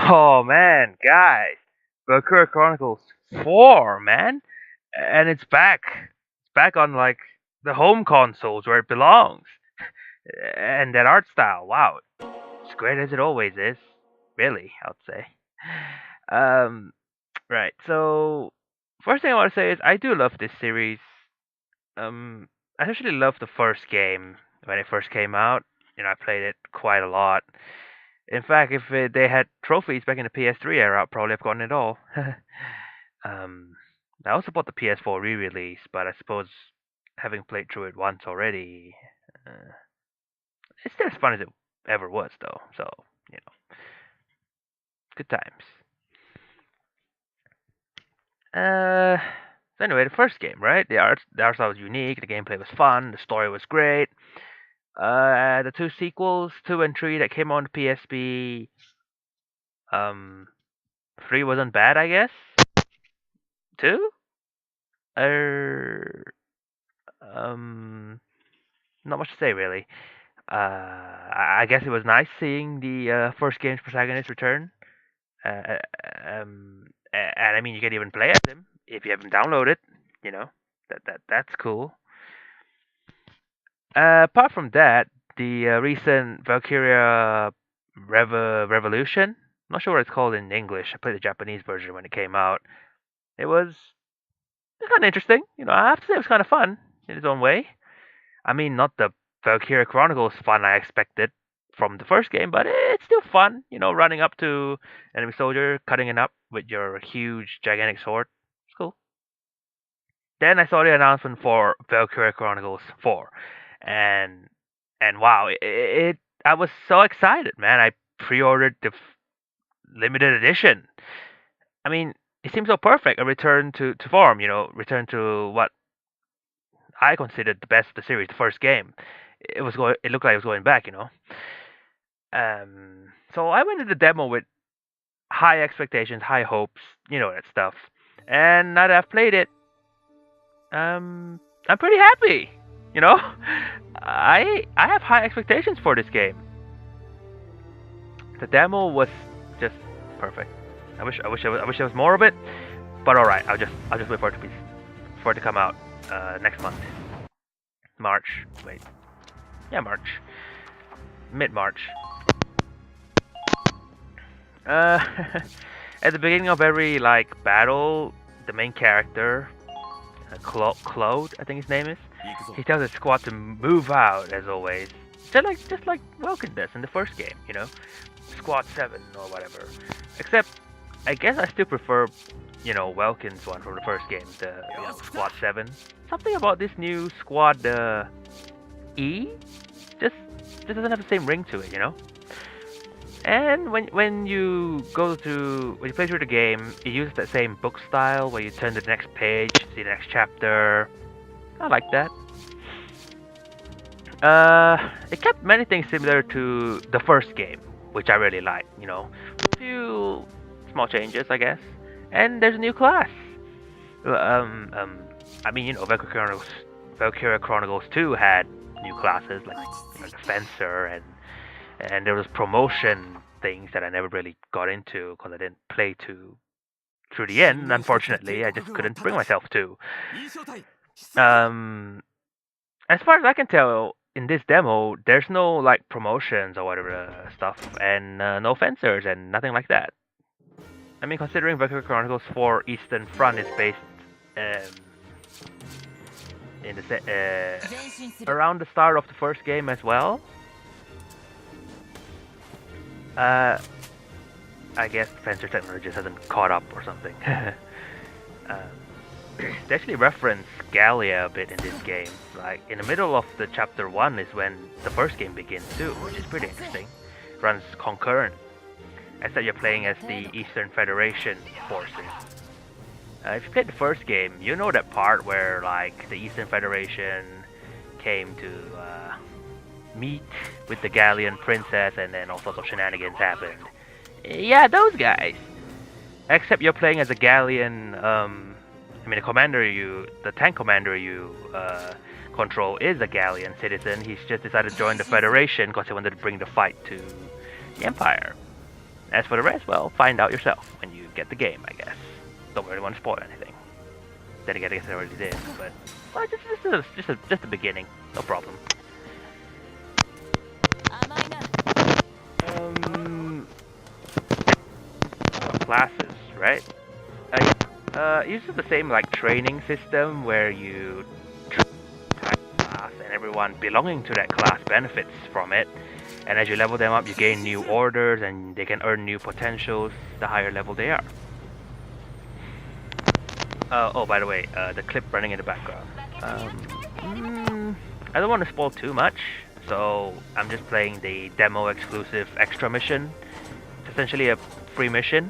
Oh man, guys, Valkyria Chronicles 4, man, and it's back. It's back on like the home consoles where it belongs, and that art style. Wow, as great as it always is. Really, I would say. Um, right. So first thing I want to say is I do love this series. I actually loved the first game when it first came out. I played it quite a lot. In fact, if they had trophies back in the PS3 era, I'd probably have gotten it all. um, I also bought the PS4 re-release, but I suppose having played through it once already, uh, it's still as fun as it ever was, though. So, you know, good times. Uh, so anyway, the first game, right? The art style was unique. The gameplay was fun. The story was great. The two sequels, 2 and 3, that came on the PSP. Um, 3 wasn't bad, I guess. 2? Er, um, Not much to say really. I guess it was nice seeing the first game's protagonist return. Uh, and I mean, you can even play as him if you haven't downloaded. You know, that's cool. Apart from that, the recent Valkyria Revolution. Not sure what it's called in English. I played the Japanese version when it came out. It was kind of interesting. I have to say it was kind of fun in its own way. I mean, not the Valkyria Chronicles fun I expected from the first game, but it's still fun. Running up to enemy soldier, cutting it up with your huge, gigantic sword. It's cool. Then I saw the announcement for Valkyria Chronicles 4, and wow, I was so excited, man. I pre-ordered the limited edition. I mean, it seems so perfect. A return to form. Return to what I considered the best of the series, the first game. It looked like it was going back. So I went to the demo with high expectations, high hopes, that stuff. And now that I've played it, I'm pretty happy. You know, I have high expectations for this game. The demo was just perfect. I wish there was more of it, but all right, I'll just wait for it to come out next month, March. Wait, yeah, March, mid-March. Uh, at the beginning of every battle, the main character, Claude, I think his name is, he tells his squad to move out as always, just like Welkin does in the first game, Squad 7 or whatever. Except, I guess I still prefer, Welkin's one from the first game, the Squad 7. Something about this new Squad E just doesn't have the same ring to it. And when you play through the game, it uses that same book style where you turn to the next page, see the next chapter. I like that. It kept many things similar to the first game, which I really like. A few small changes, I guess. And there's a new class. I mean, Valkyria Chronicles 2 had new classes like the Fencer, and there was promotion things that I never really got into because I didn't play through the end. Unfortunately, I just couldn't bring myself to. As far as I can tell, in this demo, there's no promotions or whatever stuff, and no fencers and nothing like that. I mean, considering Valkyria Chronicles 4 Eastern Front is based in the around the start of the first game as well. I guess fencer technology just hasn't caught up or something. They actually reference Gallia a bit in this game. Like in the middle of the chapter 1 is when the first game begins too, which is pretty interesting. Runs concurrent. Except you're playing as the Eastern Federation forces. If you played the first game, you know that part where the Eastern Federation came to meet with the Gallian princess, and then all sorts of shenanigans happened. Yeah, those guys. Except you're playing as a Gallian. The tank commander you control is a Gallian citizen. He's just decided to join the Federation because he wanted to bring the fight to the Empire. As for the rest, well, find out yourself when you get the game, I guess. Don't really want to spoil anything. Then again, I guess I already did, but well, just the beginning, no problem. Classes, right? Uses the same like training system where you train a class and everyone belonging to that class benefits from it. And as you level them up, you gain new orders and they can earn new potentials the higher level they are. Oh, by the way, the clip running in the background. I don't want to spoil too much, so I'm just playing the demo exclusive extra mission. It's essentially a free mission.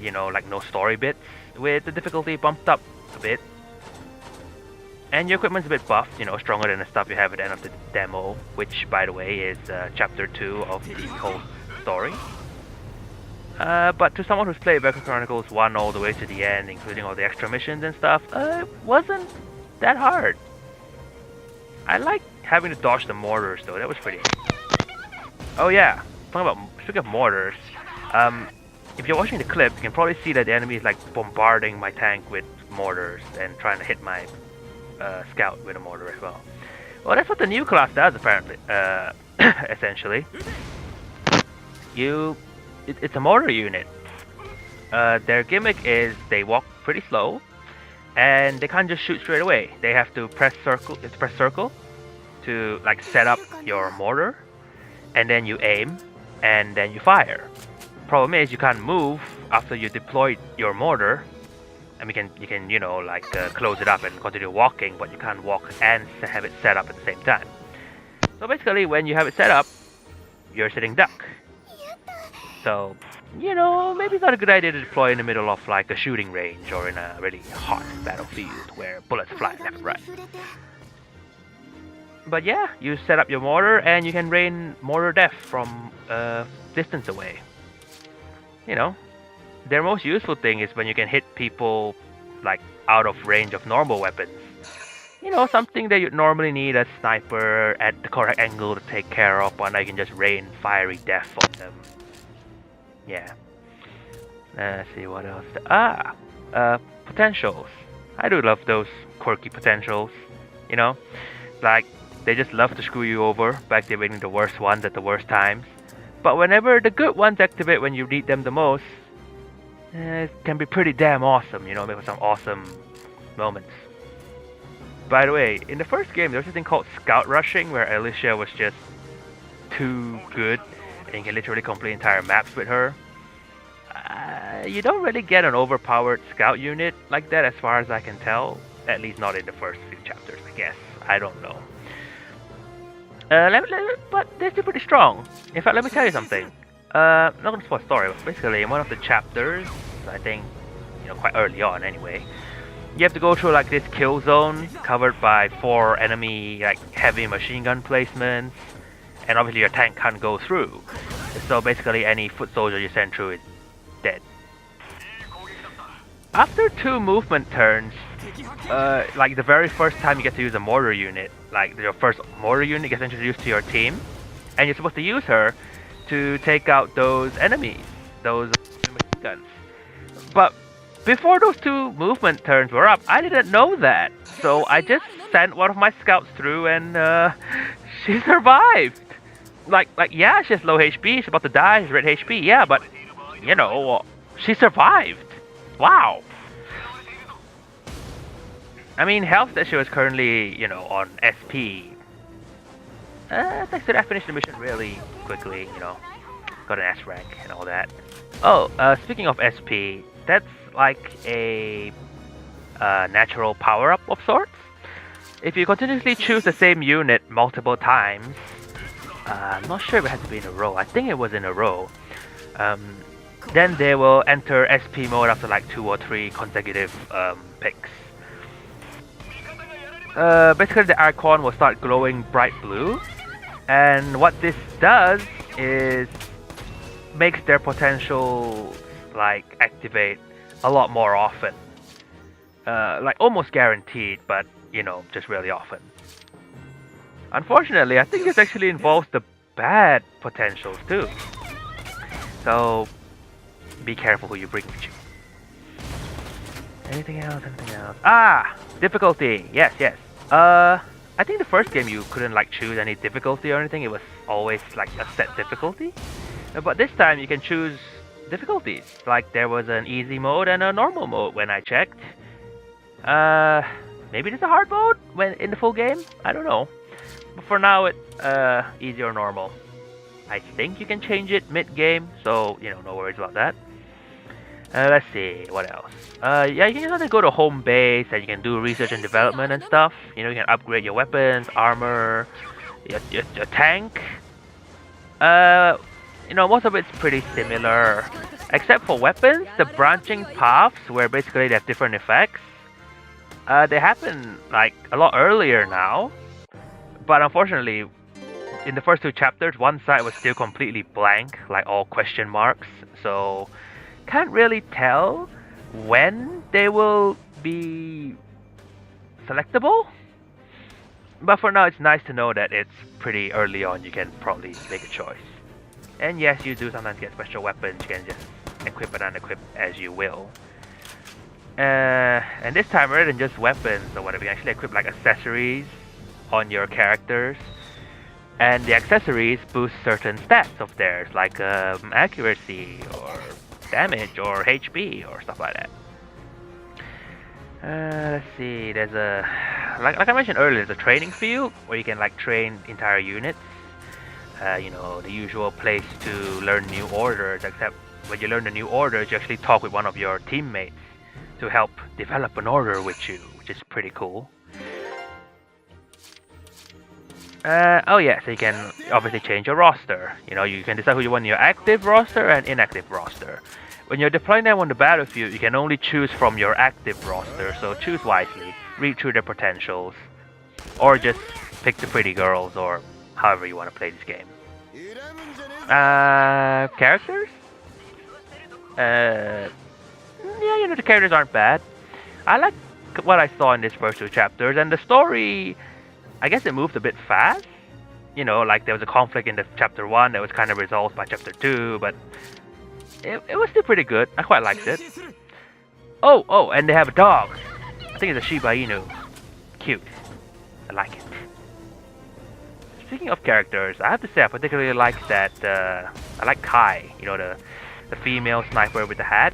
You know, like no story bits, with the difficulty bumped up a bit. And your equipment's a bit buffed, you know, stronger than the stuff you have at the end of the demo, which, by the way, is chapter 2 of the whole story. But to someone who's played Valkyria Chronicles 1 all the way to the end, including all the extra missions and stuff, it wasn't that hard. I like having to dodge the mortars, though. That was pretty. Oh yeah, speaking of mortars, if you're watching the clip, you can probably see that the enemy is like bombarding my tank with mortars and trying to hit my scout with a mortar as well. Well, that's what the new class does, apparently. Essentially, it's a mortar unit. Their gimmick is they walk pretty slow, and they can't just shoot straight away. They have to press circle to like set up your mortar, and then you aim, and then you fire. Problem is you can't move after you deploy your mortar. I mean, you can you know like close it up and continue walking, but you can't walk and have it set up at the same time. So basically, when you have it set up, you're sitting duck. So you know, maybe it's not a good idea to deploy in the middle of like a shooting range or in a really hot battlefield where bullets fly left and right. But yeah, you set up your mortar and you can rain mortar death from distance away. You know, their most useful thing is when you can hit people like out of range of normal weapons. You know, something that you'd normally need a sniper at the correct angle to take care of, and I can just rain fiery death on them. Yeah. Let's see what else. Potentials. I do love those quirky potentials. You know, like they just love to screw you over by activating the worst ones at the worst times. But whenever the good ones activate when you need them the most, it can be pretty damn awesome, you know, make some awesome moments. By the way, in the first game, there was this thing called Scout Rushing, where Alicia was just too good, and you can literally complete entire maps with her. You don't really get an overpowered scout unit like that, as far as I can tell. At least not in the first few chapters, I guess. I don't know. But they're still pretty strong. In fact, let me tell you something. I'm not gonna spoil the story, but basically in one of the chapters, I think, you know, quite early on anyway, you have to go through like this kill zone covered by 4 enemy like heavy machine gun placements, and obviously your tank can't go through. So basically any foot soldier you send through is dead. After 2 movement turns, like the very first time you get to use a mortar unit, like your first mortar unit gets introduced to your team, and you're supposed to use her to take out those enemies, those machine guns. But before those 2 movement turns were up, I didn't know that. So I just sent one of my scouts through, and she survived. Like yeah, she has low HP, she's about to die, she's red HP, yeah, but you know, she survived. Wow. I mean, health that she was currently, you know, on SP. Thanks to that, I finished the mission really quickly, you know. Got an S rank and all that. Oh, speaking of SP, that's like a natural power-up of sorts. If you continuously choose the same unit multiple times, I'm not sure if it has to be in a row. I think it was in a row. Then they will enter SP mode after like 2 or 3 consecutive picks. Basically the icon will start glowing bright blue, and what this does is makes their potential like activate a lot more often. Like almost guaranteed, but you know, just really often. Unfortunately, I think this actually involves the bad potentials too. So be careful who you bring with you. Anything else? Anything else? Ah! Difficulty! Yes, yes. I think the first game you couldn't like choose any difficulty or anything. It was always like a set difficulty. But this time you can choose difficulties. Like there was an easy mode and a normal mode when I checked. Maybe there's a hard mode when in the full game? I don't know. But for now it's easy or normal. I think you can change it mid-game, so you know, no worries about that. Let's see, what else? Yeah, you can just go to home base and you can do research and development and stuff. You know, you can upgrade your weapons, armor, your tank. You know, most of it's pretty similar. Except for weapons, the branching paths, where basically they have different effects. They happen like a lot earlier now. But unfortunately, in the first two chapters, one side was still completely blank, like all question marks. So can't really tell when they will be selectable. But for now, it's nice to know that it's pretty early on. You can probably make a choice. And yes, you do sometimes get special weapons. You can just equip and unequip as you will. And this time, rather than just weapons or whatever, you can actually equip like accessories on your characters. And the accessories boost certain stats of theirs, like accuracy or damage or HP or stuff like that. Let's see, there's a like I mentioned earlier, there's a training field where you can like train entire units. You know, the usual place to learn new orders, except when you learn the new orders, you actually talk with one of your teammates to help develop an order with you, which is pretty cool. Oh yeah, so you can obviously change your roster. You know, you can decide who you want in your active roster and inactive roster. When you're deploying them on the battlefield, you can only choose from your active roster, so choose wisely, read through their potentials, or just pick the pretty girls, or however you want to play this game. Characters? Yeah, you know, the characters aren't bad. I like what I saw in these first two chapters, and the story, I guess it moved a bit fast. You know, like there was a conflict in the chapter 1 that was kind of resolved by chapter 2, but it was still pretty good. I quite liked it. Oh, and they have a dog. I think it's a Shiba Inu. Cute. I like it. Speaking of characters, I have to say I particularly like that, I like Kai, you know, the female sniper with the hat.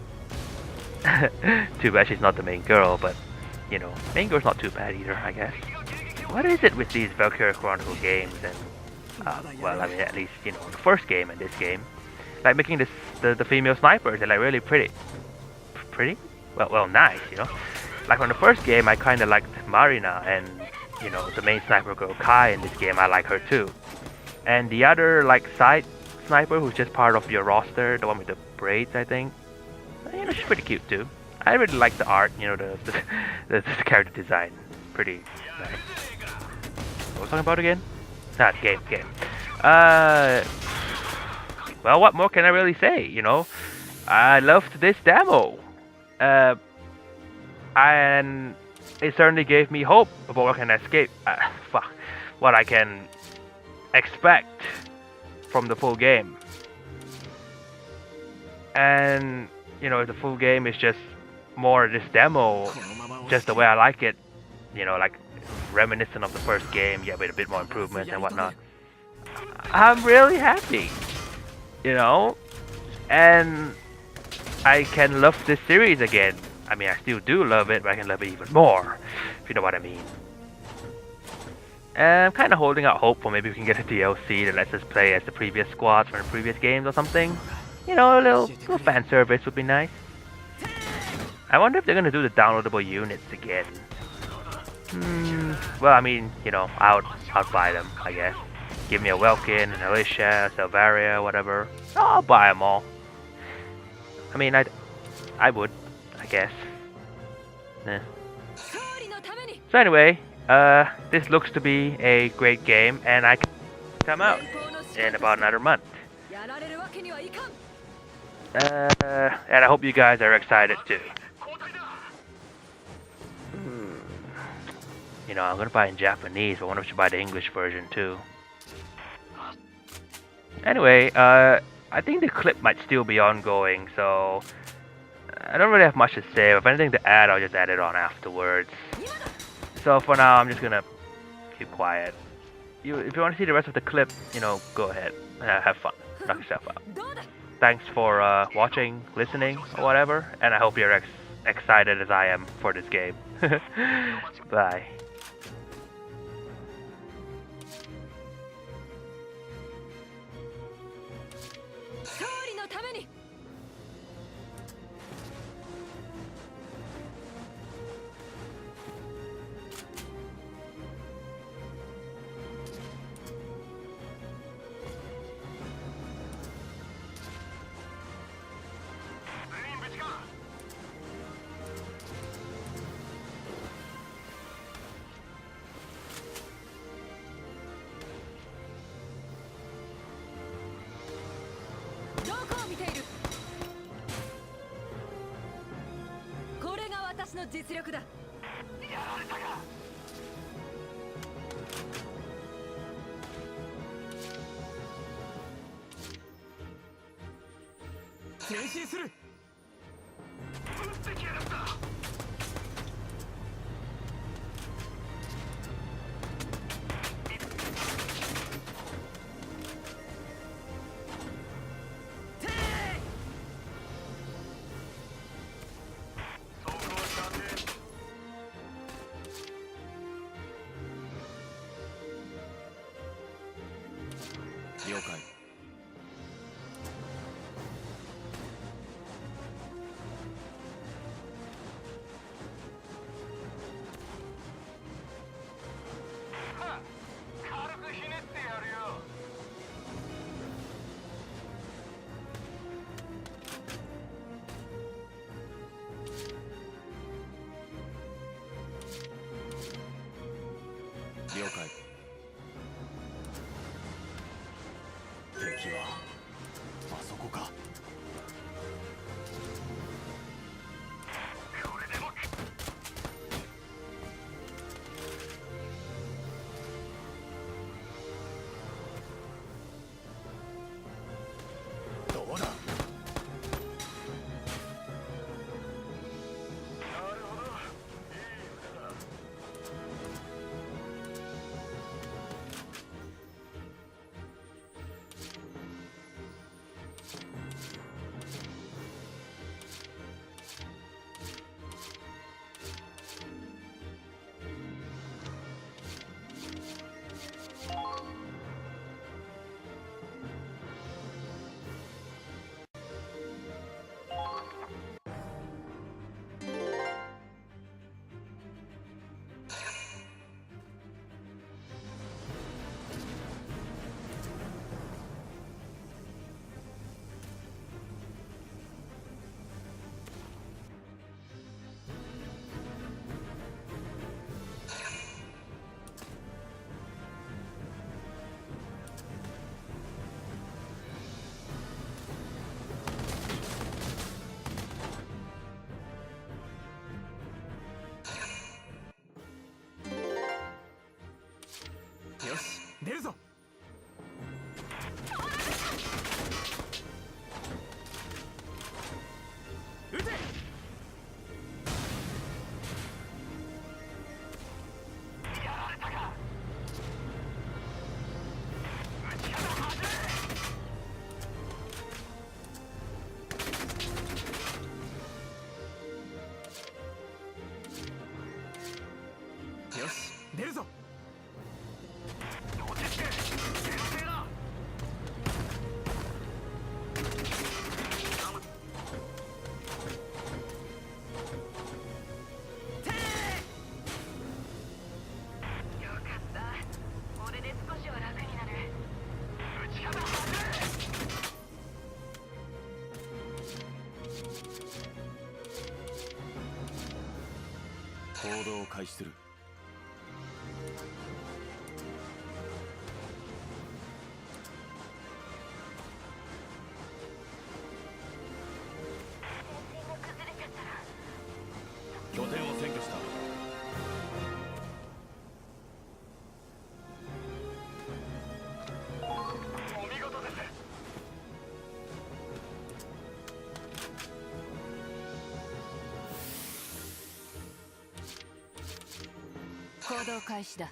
Too bad she's not the main girl, but, you know, main girl's not too bad either, I guess. What is it with these Valkyria Chronicles games and, well, I mean, at least, you know, the first game and this game, like making this, the female snipers, they're like really pretty. Pretty? Well, nice, you know? Like on the first game, I kind of liked Marina, and, you know, the main sniper girl Kai in this game, I like her too. And the other, like, side sniper who's just part of your roster, the one with the braids, I think, you know, she's pretty cute too. I really like the art, you know, the character design. Pretty nice. What was I talking about again? Game. Well, what more can I really say, you know? I loved this demo. And it certainly gave me hope about what what I can expect from the full game. And, you know, the full game is just more this demo, just the way I like it, you know, like reminiscent of the first game, yeah, with a bit more improvements and whatnot. I'm really happy, you know, and I can love this series again. I mean, I still do love it, but I can love it even more, if you know what I mean. And I'm kind of holding out hope for maybe we can get a DLC that lets us play as the previous squads from the previous games or something. You know, a little fan service would be nice. I wonder if they're gonna do the downloadable units again. Well, I mean, you know, I'll buy them, I guess. Give me a Welkin, an Alicia, a Salvaria, whatever. I'll buy them all. I mean, I would, I guess. So anyway, this looks to be a great game, and I can come out in about another month. And I hope you guys are excited too. You know, I'm gonna buy it in Japanese, but I wonder if I should buy the English version too. Anyway, I I think the clip might still be ongoing, so I don't really have much to say. If anything to add, I'll just add it on afterwards. So for now, I'm just gonna keep quiet. If you want to see the rest of the clip, go ahead. Have fun. Knock yourself out. Thanks for watching, listening, or whatever, and I hope you're excited as I am for this game. Bye. の実力だ。やられたか。前進する。撃ってきやがった。了解。軽くひねってやるよ。了解。敵はあそこか。これでもどうだ。なるほど、いい腕だ。よし、出るぞ。撃て。やられたか。撃ち方はずい。よし、出るぞ。行動を開始する。拠点を占拠した。お見事です。行動開始だ。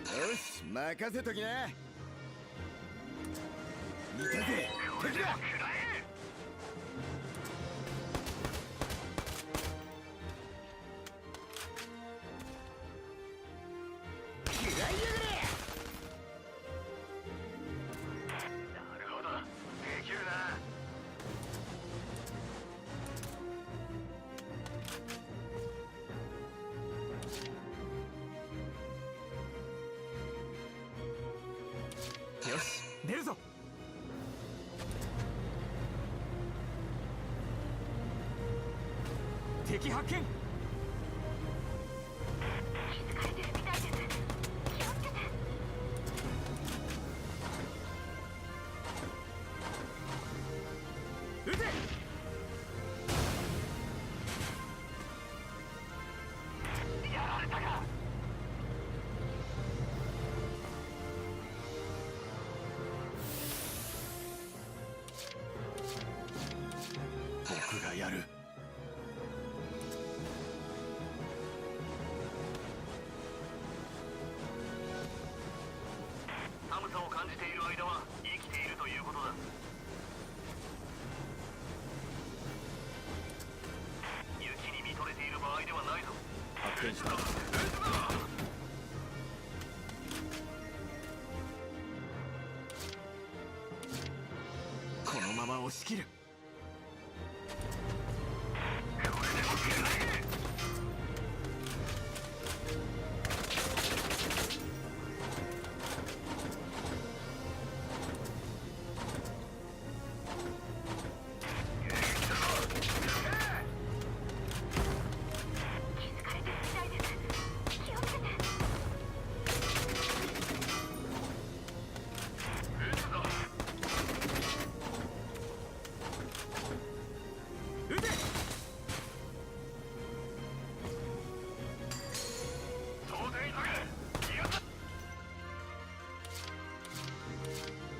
よし、任せときな。いたぜ、敵だ。食らいやがれ。なるほど、できるな。よし、出るぞ。敵発見。気づかれてるみたいです。気をつけて。撃て。やられたか。僕がやる。寒さを感じている間は生きているということだ。雪に見とれている場合ではないぞ。発見した。このまま押し切る。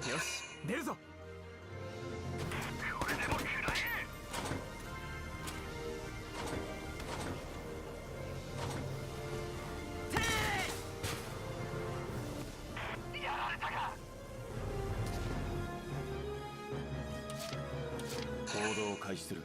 よし、出るぞ。これでも食らえ。やられたか。行動を開始する。